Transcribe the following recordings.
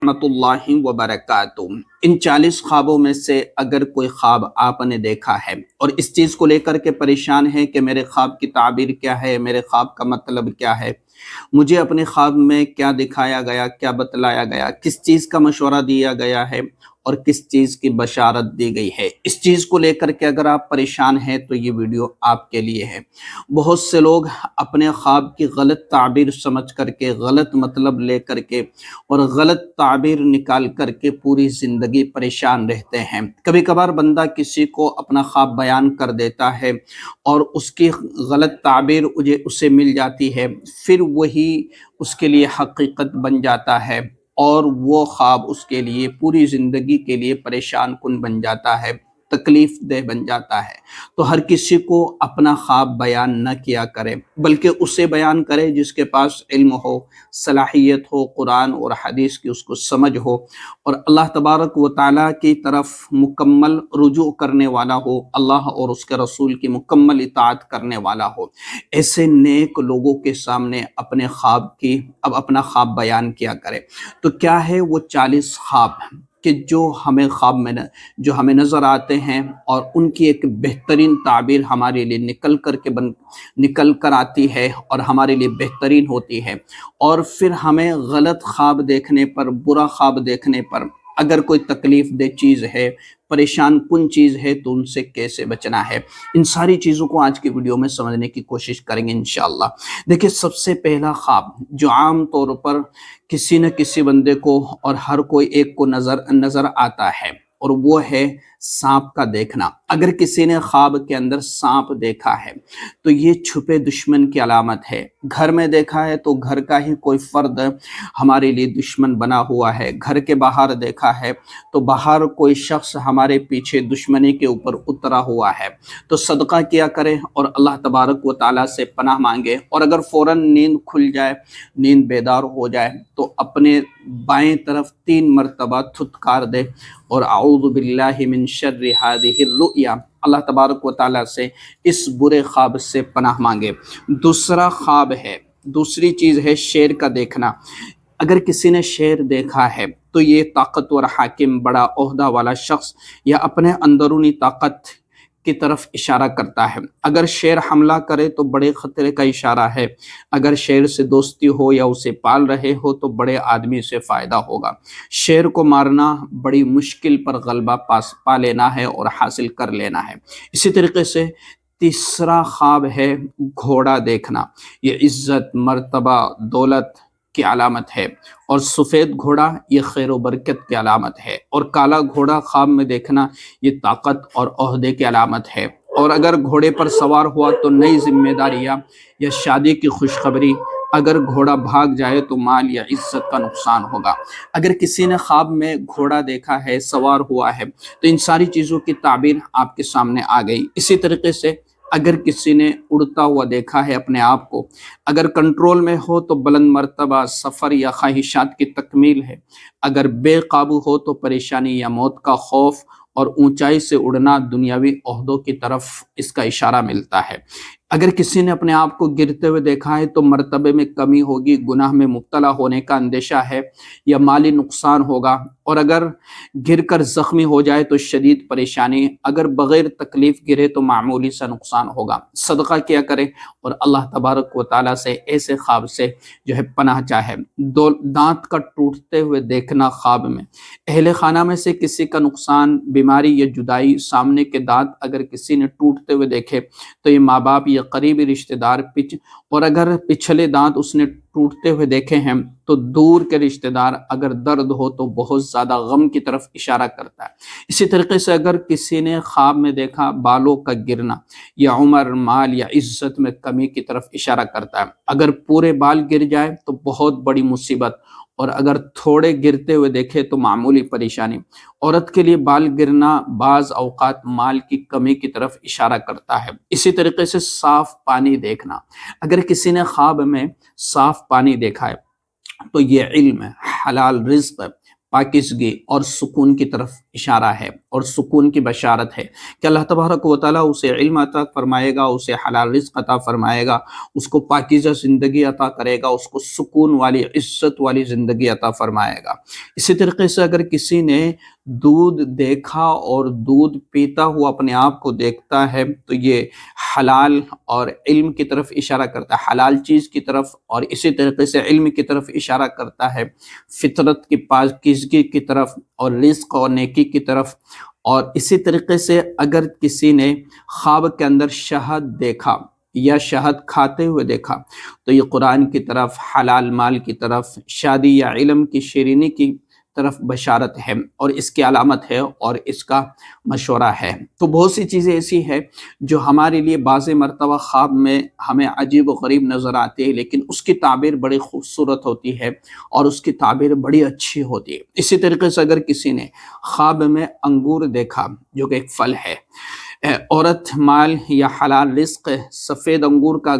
رحمۃ وبرکاتہ۔ ان 40 خوابوں میں سے اگر کوئی خواب آپ نے دیکھا ہے اور اس چیز کو لے کر کے پریشان ہے کہ میرے خواب کی تعبیر کیا ہے، میرے خواب کا مطلب کیا ہے، مجھے اپنے خواب میں کیا دکھایا گیا، کیا بتلایا گیا، کس چیز کا مشورہ دیا گیا ہے اور کس چیز کی بشارت دی گئی ہے، اس چیز کو لے کر کے اگر آپ پریشان ہیں تو یہ ویڈیو آپ کے لیے ہے۔ بہت سے لوگ اپنے خواب کی غلط تعبیر سمجھ کر کے، غلط مطلب لے کر کے اور غلط تعبیر نکال کر کے پوری زندگی پریشان رہتے ہیں۔ کبھی کبھار بندہ کسی کو اپنا خواب بیان کر دیتا ہے اور اس کی غلط تعبیر اسے مل جاتی ہے، پھر وہی اس کے لیے حقیقت بن جاتا ہے اور وہ خواب اس کے لیے پوری زندگی کے لیے پریشان کن بن جاتا ہے، تکلیف دہ بن جاتا ہے۔ تو ہر کسی کو اپنا خواب بیان نہ کیا کرے، بلکہ اسے بیان کرے جس کے پاس علم ہو، صلاحیت ہو، قرآن اور حدیث کی اس کو سمجھ ہو اور اللہ تبارک و تعالیٰ کی طرف مکمل رجوع کرنے والا ہو، اللہ اور اس کے رسول کی مکمل اطاعت کرنے والا ہو۔ ایسے نیک لوگوں کے سامنے اپنے خواب کی اپنا خواب بیان کیا کرے۔ تو کیا ہے وہ 40 خواب کہ جو ہمیں نظر آتے ہیں اور ان کی ایک بہترین تعبیر ہمارے لیے نکل کر آتی ہے اور ہمارے لیے بہترین ہوتی ہے، اور پھر ہمیں غلط خواب دیکھنے پر، برا خواب دیکھنے پر اگر کوئی تکلیف دہ چیز ہے، پریشان کن چیز ہے تو ان سے کیسے بچنا ہے، ان ساری چیزوں کو آج کی ویڈیو میں سمجھنے کی کوشش کریں گے انشاءاللہ۔ دیکھیں، سب سے پہلا خواب جو عام طور پر کسی نہ کسی بندے کو اور ہر کوئی ایک کو نظر آتا ہے، اور وہ ہے سانپ کا دیکھنا۔ اگر کسی نے خواب کے اندر سانپ دیکھا ہے تو یہ چھپے دشمن کی علامت ہے۔ گھر میں دیکھا ہے تو گھر کا ہی کوئی فرد ہمارے لیے دشمن بنا ہوا ہے۔ گھر کے باہر دیکھا ہے تو باہر کوئی شخص ہمارے پیچھے دشمنی کے اوپر اترا ہوا ہے۔ تو صدقہ کیا کرے اور اللہ تبارک و تعالیٰ سے پناہ مانگے، اور اگر فوراً نیند کھل جائے، نیند بیدار ہو جائے تو اپنے بائیں طرف 3 مرتبہ تھتکار دے اور اعوذ باللہ من شر هذه الرؤیا، اللہ تبارک و تعالیٰ سے اس برے خواب سے پناہ مانگے۔ دوسری چیز ہے شیر کا دیکھنا۔ اگر کسی نے شیر دیکھا ہے تو یہ طاقتور حاکم، بڑا عہدہ والا شخص یا اپنے اندرونی طاقت کی طرف اشارہ کرتا ہے۔ اگر شیر حملہ کرے تو بڑے خطرے کا اشارہ ہے۔ اگر شیر سے دوستی ہو یا اسے پال رہے ہو تو بڑے آدمی سے فائدہ ہوگا۔ شیر کو مارنا بڑی مشکل پر غلبہ پا لینا ہے اور حاصل کر لینا ہے۔ اسی طریقے سے تیسرا خواب ہے گھوڑا دیکھنا۔ یہ عزت، مرتبہ، دولت کی علامت ہے، اور سفید گھوڑا یہ خیر و برکت کی علامت ہے، اور کالا گھوڑا خواب میں دیکھنا یہ طاقت اور عہدے کی علامت ہے۔ اور اگر گھوڑے پر سوار ہوا تو نئی ذمہ داریاں یا شادی کی خوشخبری۔ اگر گھوڑا بھاگ جائے تو مال یا عزت کا نقصان ہوگا۔ اگر کسی نے خواب میں گھوڑا دیکھا ہے، سوار ہوا ہے، تو ان ساری چیزوں کی تعبیر آپ کے سامنے آ گئی۔ اسی طریقے سے اگر کسی نے اڑتا ہوا دیکھا ہے اپنے آپ کو، اگر کنٹرول میں ہو تو بلند مرتبہ، سفر یا خواہشات کی تکمیل ہے۔ اگر بے قابو ہو تو پریشانی یا موت کا خوف، اور اونچائی سے اڑنا دنیاوی عہدوں کی طرف اس کا اشارہ ملتا ہے۔ اگر کسی نے اپنے آپ کو گرتے ہوئے دیکھا ہے تو مرتبے میں کمی ہوگی، گناہ میں مبتلا ہونے کا اندیشہ ہے یا مالی نقصان ہوگا۔ اور اگر گر کر زخمی ہو جائے تو شدید پریشانی، اگر بغیر تکلیف گرے تو معمولی سا نقصان ہوگا۔ صدقہ کیا کرے اور اللہ تبارک و تعالیٰ سے ایسے خواب سے پناہ چاہے۔ دانت کا ٹوٹتے ہوئے دیکھنا خواب میں۔ اہل خانہ میں سے کسی کا نقصان، بیماری یا جدائی، سامنے کے دانت اگر کسی نے ٹوٹتے ہوئے دیکھے تو یہ ماں باپ یا قریبی رشتہ دار اور اگر پچھلے دانت اس نے ٹوٹتے ہوئے دیکھے ہیں تو دور کے رشتہ دار، اگر درد ہو تو بہت زیادہ غم کی طرف اشارہ کرتا ہے۔ اسی طریقے سے اگر کسی نے خواب میں دیکھا بالوں کا گرنا، یا عمر، مال یا عزت میں کمی کی طرف اشارہ کرتا ہے۔ اگر پورے بال گر جائے تو بہت بڑی مصیبت، اور اگر تھوڑے گرتے ہوئے دیکھے تو معمولی پریشانی۔ عورت کے لیے بال گرنا بعض اوقات مال کی کمی کی طرف اشارہ کرتا ہے۔ اسی طریقے سے صاف پانی دیکھنا۔ اگر کسی نے خواب میں صاف پانی دیکھا ہے تو یہ علم، حلال رزق، پاکیزگی اور سکون کی طرف اشارہ ہے۔ اور سکون کی بشارت ہے کہ اللہ تبارک و تعالیٰ اسے علم عطا فرمائے گا، اسے حلال رزق عطا فرمائے گا، اس کو پاکیزہ زندگی عطا کرے گا، اس کو سکون والی عزت والی زندگی عطا فرمائے گا۔ اسی طریقے سے اگر کسی نے دودھ دیکھا اور دودھ پیتا ہوا اپنے آپ کو دیکھتا ہے تو یہ حلال اور علم کی طرف اشارہ کرتا ہے، حلال چیز کی طرف، اور اسی طریقے سے علم کی طرف اشارہ کرتا ہے، فطرت کی پاکیزگی کی طرف اور رزق اور نیکی کی طرف۔ اور اسی طریقے سے اگر کسی نے خواب کے اندر شہد دیکھا یا شہد کھاتے ہوئے دیکھا تو یہ قرآن کی طرف، حلال مال کی طرف، شادی یا علم کی شیرینی کی طرف بشارت ہے، اور اس کی علامت ہے اور اس کا مشورہ ہے۔ تو بہت سی چیزیں ایسی ہیں جو ہمارے لیے بعض مرتبہ خواب میں ہمیں عجیب و غریب نظر آتی ہے، لیکن اس کی تعبیر بڑی خوبصورت ہوتی ہے اور اس کی تعبیر بڑی اچھی ہوتی ہے۔ اسی طریقے سے اگر کسی نے خواب میں انگور دیکھا جو کہ ایک پھل ہے، عورت، مال یا حلال رزق، سفید انگور کا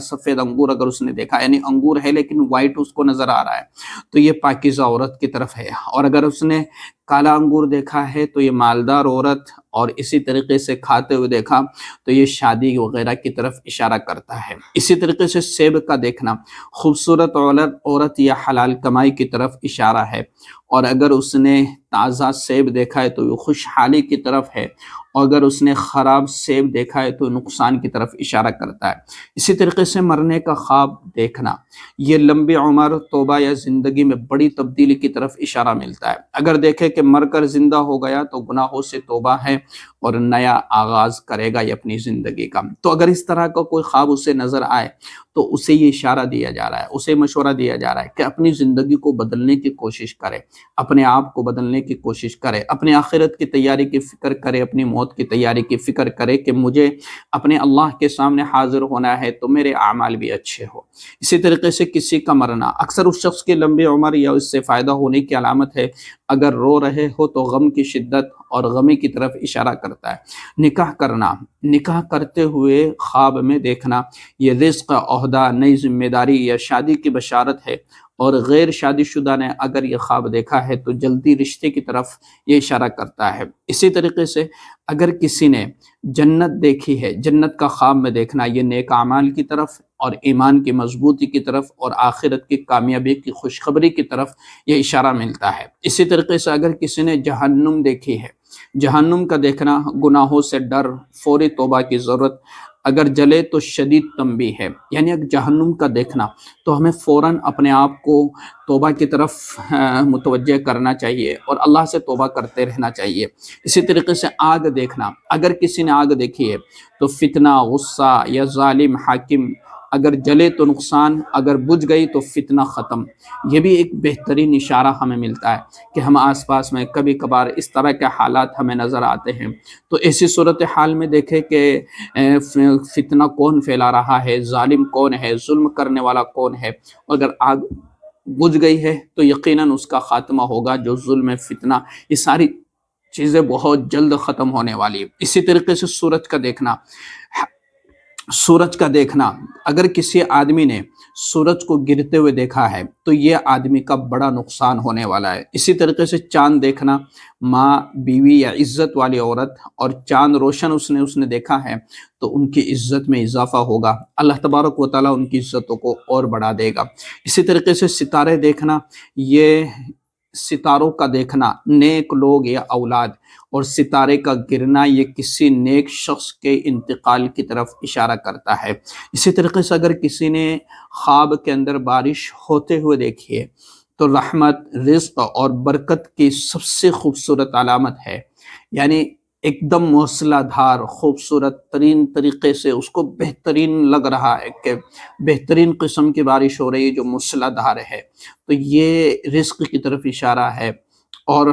سفید انگور اگر اس نے دیکھا، یعنی انگور ہے لیکن وائٹ اس کو نظر آ رہا ہے، تو یہ پاکیزہ عورت کی طرف ہے۔ اور اگر اس نے کالا انگور دیکھا ہے تو یہ مالدار عورت، اور اسی طریقے سے کھاتے ہوئے دیکھا تو یہ شادی وغیرہ کی طرف اشارہ کرتا ہے۔ اسی طریقے سے سیب کا دیکھنا خوبصورت عورت یا حلال کمائی کی طرف اشارہ ہے، اور اگر اس نے تازہ سیب دیکھا ہے تو یہ خوشحالی کی طرف ہے، اور اگر اس نے خراب سیب دیکھا ہے تو نقصان کی طرف اشارہ کرتا ہے۔ اسی طریقے سے مرنے کا خواب دیکھنا یہ لمبی عمر، توبہ یا زندگی میں بڑی تبدیلی کی طرف اشارہ ملتا ہے۔ اگر دیکھے کہ مر کر زندہ ہو گیا تو گناہوں سے توبہ ہے اور نیا آغاز کرے گا یہ اپنی زندگی کا۔ تو اگر اس طرح کا کوئی خواب اسے نظر آئے تو اسے یہ اشارہ دیا جا رہا ہے، اسے مشورہ دیا جا رہا ہے کہ اپنی زندگی کو بدلنے کی کوشش کرے، اپنے آپ کو بدلنے کی کوشش کرے، اپنے آخرت کی تیاری کی فکر کرے، اپنی موت کی تیاری کی فکر کرے کہ مجھے اپنے اللہ کے سامنے حاضر ہونا ہے تو میرے اعمال بھی اچھے ہو۔ اسی طریقے سے کسی کا مرنا اکثر اس شخص کی لمبی عمر یا اس سے فائدہ ہونے کی علامت ہے۔ اگر رو رہے ہو تو غم کی شدت اور غمی کی طرف اشارہ کرتا ہے۔ نکاح کرنا، نکاح کرتے ہوئے خواب میں دیکھنا یہ رزق، عہدہ، نئی ذمہ داری یا شادی کی بشارت ہے، اور غیر شادی شدہ نے اگر یہ خواب دیکھا ہے تو جلدی رشتے کی طرف یہ اشارہ کرتا ہے۔ اسی طریقے سے اگر کسی نے جنت دیکھی ہے، جنت کا خواب میں دیکھنا یہ نیک اعمال کی طرف اور ایمان کی مضبوطی کی طرف اور آخرت کی کامیابی کی خوشخبری کی طرف یہ اشارہ ملتا ہے۔ اسی طریقے سے اگر کسی نے جہنم دیکھی ہے، جہنم کا دیکھنا گناہوں سے ڈر، فوری توبہ کی ضرورت، اگر جلے تو شدید تنبیہ ہے، یعنی اگر جہنم کا دیکھنا تو ہمیں فوراً اپنے آپ کو توبہ کی طرف متوجہ کرنا چاہیے اور اللہ سے توبہ کرتے رہنا چاہیے۔ اسی طریقے سے آگ دیکھنا، اگر کسی نے آگ دیکھی ہے تو فتنہ، غصہ یا ظالم حاکم، اگر جلے تو نقصان، اگر بجھ گئی تو فتنہ ختم۔ یہ بھی ایک بہترین اشارہ ہمیں ملتا ہے کہ ہم آس پاس میں کبھی کبھار اس طرح کے حالات ہمیں نظر آتے ہیں، تو ایسی صورتحال میں دیکھیں کہ فتنہ کون پھیلا رہا ہے، ظالم کون ہے، ظلم کرنے والا کون ہے۔ اگر آگ بجھ گئی ہے تو یقیناً اس کا خاتمہ ہوگا، جو ظلم، فتنہ، یہ ساری چیزیں بہت جلد ختم ہونے والی ہے۔ اسی طریقے سے سورج کا دیکھنا، اگر کسی آدمی نے سورج کو گرتے ہوئے دیکھا ہے تو یہ آدمی کا بڑا نقصان ہونے والا ہے۔ اسی طریقے سے چاند دیکھنا، ماں، بیوی یا عزت والی عورت، اور چاند روشن اس نے دیکھا ہے تو ان کی عزت میں اضافہ ہوگا، اللہ تبارک و تعالیٰ ان کی عزتوں کو اور بڑھا دے گا۔ اسی طریقے سے ستارے دیکھنا، یہ ستاروں کا دیکھنا نیک لوگ یا اولاد، اور ستارے کا گرنا یہ کسی نیک شخص کے انتقال کی طرف اشارہ کرتا ہے۔ اسی طریقے سے اگر کسی نے خواب کے اندر بارش ہوتے ہوئے دیکھی ہے تو رحمت، رزق اور برکت کی سب سے خوبصورت علامت ہے، یعنی ایک دم موسلا دھار خوبصورت ترین طریقے سے اس کو بہترین لگ رہا ہے کہ بہترین قسم کی بارش ہو رہی ہے جو موسلا دھار ہے، تو یہ رزق کی طرف اشارہ ہے اور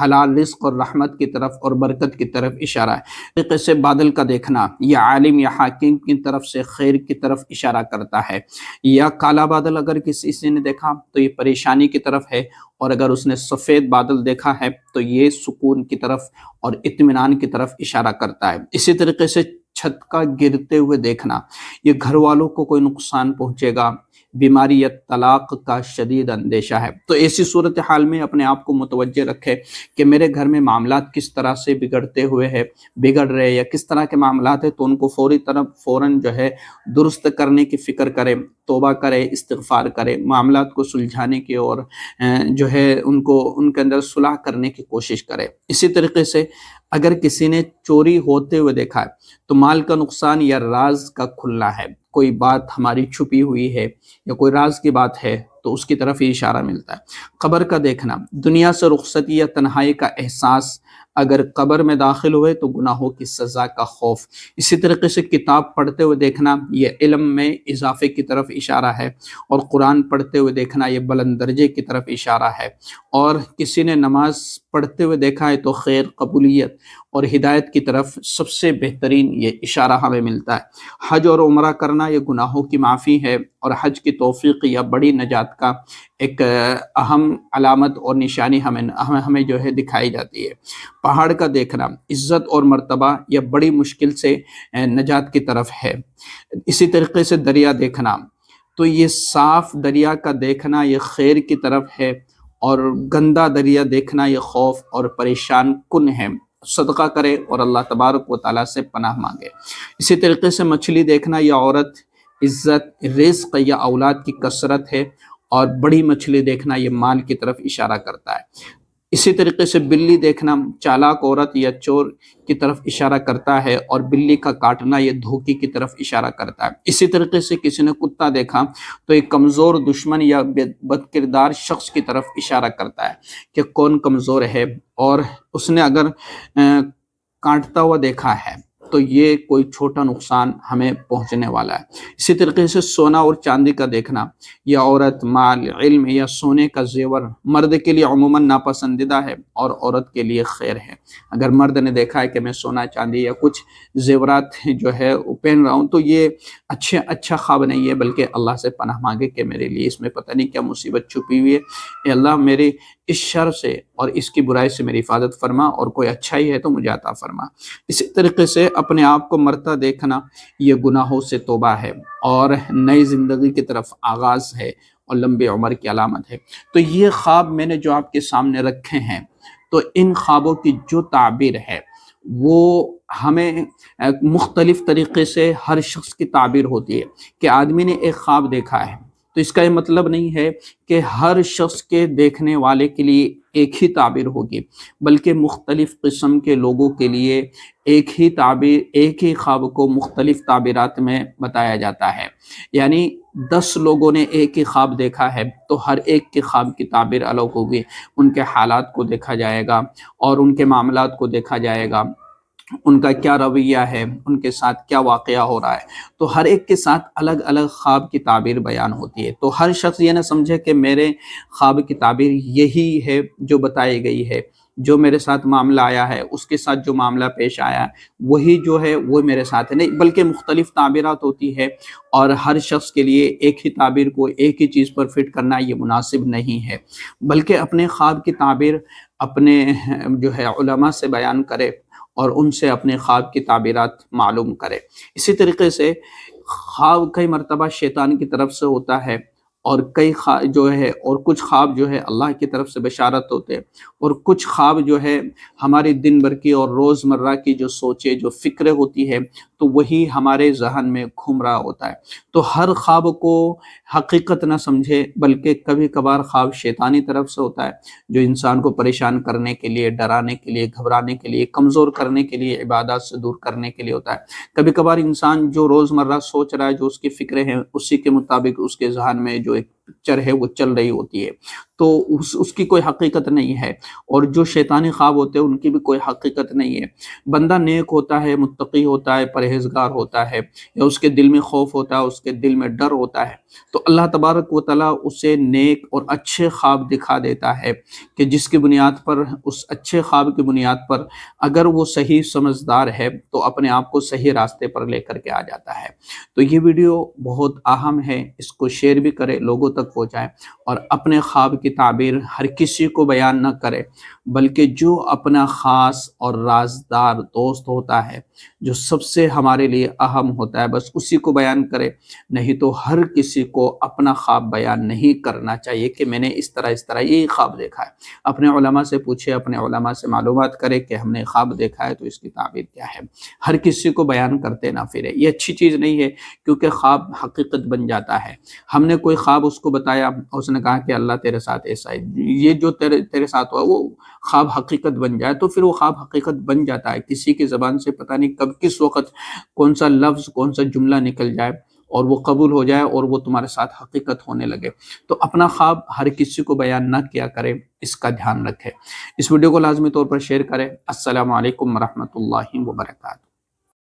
حلال رزق اور رحمت کی طرف اور برکت کی طرف اشارہ ہے۔ طریقے سے بادل کا دیکھنا یہ عالم یا حاکم کی طرف سے خیر کی طرف اشارہ کرتا ہے، یا کالا بادل اگر کسی نے دیکھا تو یہ پریشانی کی طرف ہے، اور اگر اس نے سفید بادل دیکھا ہے تو یہ سکون کی طرف اور اطمینان کی طرف اشارہ کرتا ہے۔ اسی طریقے سے چھت کا گرتے ہوئے دیکھنا یہ گھر والوں کو کوئی نقصان پہنچے گا، بیماری یا طلاق کا شدید اندیشہ ہے۔ تو ایسی صورتحال میں اپنے آپ کو متوجہ رکھے کہ میرے گھر میں معاملات کس طرح سے بگڑ رہے یا کس طرح کے معاملات ہیں، تو ان کو فوراً جو ہے درست کرنے کی فکر کرے، توبہ کرے، استغفار کرے، معاملات کو سلجھانے کی اور جو ہے ان کے اندر صلح کرنے کی کوشش کرے۔ اسی طریقے سے اگر کسی نے چوری ہوتے ہوئے دیکھا ہے تو مال کا نقصان یا راز کا کھلنا ہے، کوئی بات ہماری چھپی ہوئی ہے یا کوئی راز کی بات ہے تو اس کی طرف یہ اشارہ ملتا ہے۔ قبر کا دیکھنا، دنیا سے رخصتی یا تنہائی کا احساس، اگر قبر میں داخل ہوئے تو گناہوں کی سزا کا خوف۔ اسی طریقے سے کتاب پڑھتے ہوئے دیکھنا، یہ علم میں اضافے کی طرف اشارہ ہے، اور قرآن پڑھتے ہوئے دیکھنا یہ بلند درجے کی طرف اشارہ ہے، اور کسی نے نماز پڑھتے ہوئے دیکھا ہے تو خیر، قبولیت اور ہدایت کی طرف سب سے بہترین یہ اشارہ ہمیں ملتا ہے۔ حج اور عمرہ کرنا یہ گناہوں کی معافی ہے، اور حج کی توفیق یا بڑی نجات کا ایک اہم علامت اور نشانی ہمیں جو ہے دکھائی جاتی ہے۔ پہاڑ کا دیکھنا عزت اور مرتبہ یا بڑی مشکل سے نجات کی طرف ہے۔ اسی طریقے سے دریا دیکھنا، تو یہ صاف دریا کا دیکھنا یہ خیر کی طرف ہے، اور گندا دریا دیکھنا یہ خوف اور پریشان کن ہے۔ صدقہ کرے اور اللہ تبارک و تعالیٰ سے پناہ مانگے۔ اسی طریقے سے مچھلی دیکھنا یہ عورت، عزت، رزق یا اولاد کی کثرت ہے، اور بڑی مچھلی دیکھنا یہ مال کی طرف اشارہ کرتا ہے۔ اسی طریقے سے بلی دیکھنا چالاک عورت یا چور کی طرف اشارہ کرتا ہے، اور بلی کا کاٹنا یہ دھوکے کی طرف اشارہ کرتا ہے۔ اسی طریقے سے کسی نے کتا دیکھا تو ایک کمزور دشمن یا بد کردار شخص کی طرف اشارہ کرتا ہے کہ کون کمزور ہے، اور اس نے اگر کاٹتا ہوا دیکھا ہے تو یہ کوئی چھوٹا نقصان ہمیں پہنچنے والا ہے۔ اسی طریقے سے سونا اور چاندی کا دیکھنا، یہ عورت، مال، علم یا سونے کا زیور مرد کے لیے عموماً ناپسندیدہ ہے اور عورت کے لیے خیر ہے۔ اگر مرد نے دیکھا ہے کہ میں سونا، چاندی یا کچھ زیورات جو ہے وہ پہن رہا ہوں تو یہ اچھا خواب نہیں ہے، بلکہ اللہ سے پناہ مانگے کہ میرے لیے اس میں پتہ نہیں کیا مصیبت چھپی ہوئی ہے، اے اللہ میرے اس شر سے اور اس کی برائی سے میری حفاظت فرما، اور کوئی اچھائی ہے تو مجھے عطا فرما۔ اسی طریقے سے اپنے آپ کو مرتا دیکھنا یہ گناہوں سے توبہ ہے، اور نئی زندگی کی طرف آغاز ہے، اور لمبی عمر کی علامت ہے۔ تو یہ خواب میں نے جو آپ کے سامنے رکھے ہیں، تو ان خوابوں کی جو تعبیر ہے وہ ہمیں مختلف طریقے سے ہر شخص کی تعبیر ہوتی ہے، کہ آدمی نے ایک خواب دیکھا ہے تو اس کا یہ مطلب نہیں ہے کہ ہر شخص کے دیکھنے والے کے لیے ایک ہی تعبیر ہوگی، بلکہ مختلف قسم کے لوگوں کے لیے ایک ہی خواب کو مختلف تعبیرات میں بتایا جاتا ہے۔ یعنی 10 لوگوں نے ایک ہی خواب دیکھا ہے تو ہر ایک کے خواب کی تعبیر الگ ہوگی، ان کے حالات کو دیکھا جائے گا اور ان کے معاملات کو دیکھا جائے گا، ان کا کیا رویہ ہے، ان کے ساتھ کیا واقعہ ہو رہا ہے، تو ہر ایک کے ساتھ الگ الگ خواب کی تعبیر بیان ہوتی ہے۔ تو ہر شخص یہ نہ سمجھے کہ میرے خواب کی تعبیر یہی ہے جو بتائی گئی ہے، جو میرے ساتھ معاملہ آیا ہے، اس کے ساتھ جو معاملہ پیش آیا ہے وہی جو ہے وہ میرے ساتھ ہے، نہیں، بلکہ مختلف تعبیرات ہوتی ہے، اور ہر شخص کے لیے ایک ہی تعبیر کو ایک ہی چیز پر فٹ کرنا یہ مناسب نہیں ہے، بلکہ اپنے خواب کی تعبیر اپنے جو ہے علماء سے بیان کرے اور ان سے اپنے خواب کی تعبیرات معلوم کرے۔ اسی طریقے سے خواب کئی مرتبہ شیطان کی طرف سے ہوتا ہے، اور کئی خواب جو ہے، اور کچھ خواب جو ہے اللہ کی طرف سے بشارت ہوتے ہیں، اور کچھ خواب جو ہے ہماری دن بھر کی اور روزمرہ کی جو سوچیں، جو فکریں ہوتی ہے، تو وہی ہمارے ذہن میں گھوم رہا ہوتا ہے۔ تو ہر خواب کو حقیقت نہ سمجھے، بلکہ کبھی کبھار خواب شیطانی طرف سے ہوتا ہے، جو انسان کو پریشان کرنے کے لیے، ڈرانے کے لیے، گھبرانے کے لیے، کمزور کرنے کے لیے، عبادات سے دور کرنے کے لیے ہوتا ہے۔ کبھی کبھار انسان جو روزمرہ سوچ رہا ہے، جو اس کی فکریں ہیں، اسی کے مطابق اس کے ذہن میں جو ایک پکچر ہے وہ چل رہی ہوتی ہے، تو اس کی کوئی حقیقت نہیں ہے، اور جو شیطانی خواب ہوتے ہیں ان کی بھی کوئی حقیقت نہیں ہے۔ بندہ نیک ہوتا ہے، متقی ہوتا ہے، پرہیزگار ہوتا ہے، یا اس کے دل میں خوف ہوتا ہے، اس کے دل میں ڈر ہوتا ہے، تو اللہ تبارک و تعالیٰ اسے نیک اور اچھے خواب دکھا دیتا ہے، کہ جس کی بنیاد پر، اس اچھے خواب کی بنیاد پر اگر وہ صحیح سمجھدار ہے تو اپنے آپ کو صحیح راستے پر لے کر کے آ جاتا ہے۔ تو یہ ویڈیو بہت اہم ہے، اس کو شیئر بھی کرے، لوگوں تک پہنچائے، اور اپنے خواب کی تعبیر ہر کسی کو بیان نہ کرے، بلکہ جو اپنا خاص اور رازدار دوست ہوتا ہے، جو سب سے ہمارے لیے اہم ہوتا ہے، بس اسی کو بیان کرے، نہیں تو ہر کسی کسی کو اپنا خواب بیان نہیں کرنا چاہیے کہ میں نے اس طرح یہ خواب دیکھا ہے۔ اپنے علماء سے پوچھے، اپنے علماء سے معلومات کرے کہ ہم نے خواب دیکھا ہے تو اس کی تعبیر کیا ہے۔ ہر کسی کو بیان کرتے نہ پھرے، یہ اچھی چیز نہیں ہے، کیونکہ خواب حقیقت بن جاتا ہے۔ ہم نے کوئی خواب اس کو بتایا، اس نے کہا کہ اللہ تیرے ساتھ ایسا ہے، یہ جو تیرے ساتھ ہوا وہ خواب حقیقت بن جائے تو پھر وہ خواب حقیقت بن جاتا ہے۔ کسی کی زبان سے پتہ نہیں کب کس وقت کون سا لفظ، کون سا جملہ نکل جائے اور وہ قبول ہو جائے اور وہ تمہارے ساتھ حقیقت ہونے لگے۔ تو اپنا خواب ہر کسی کو بیان نہ کیا کرے، اس کا دھیان رکھے۔ اس ویڈیو کو لازمی طور پر شیئر کریں۔ السلام علیکم ورحمۃ اللہ وبرکاتہ۔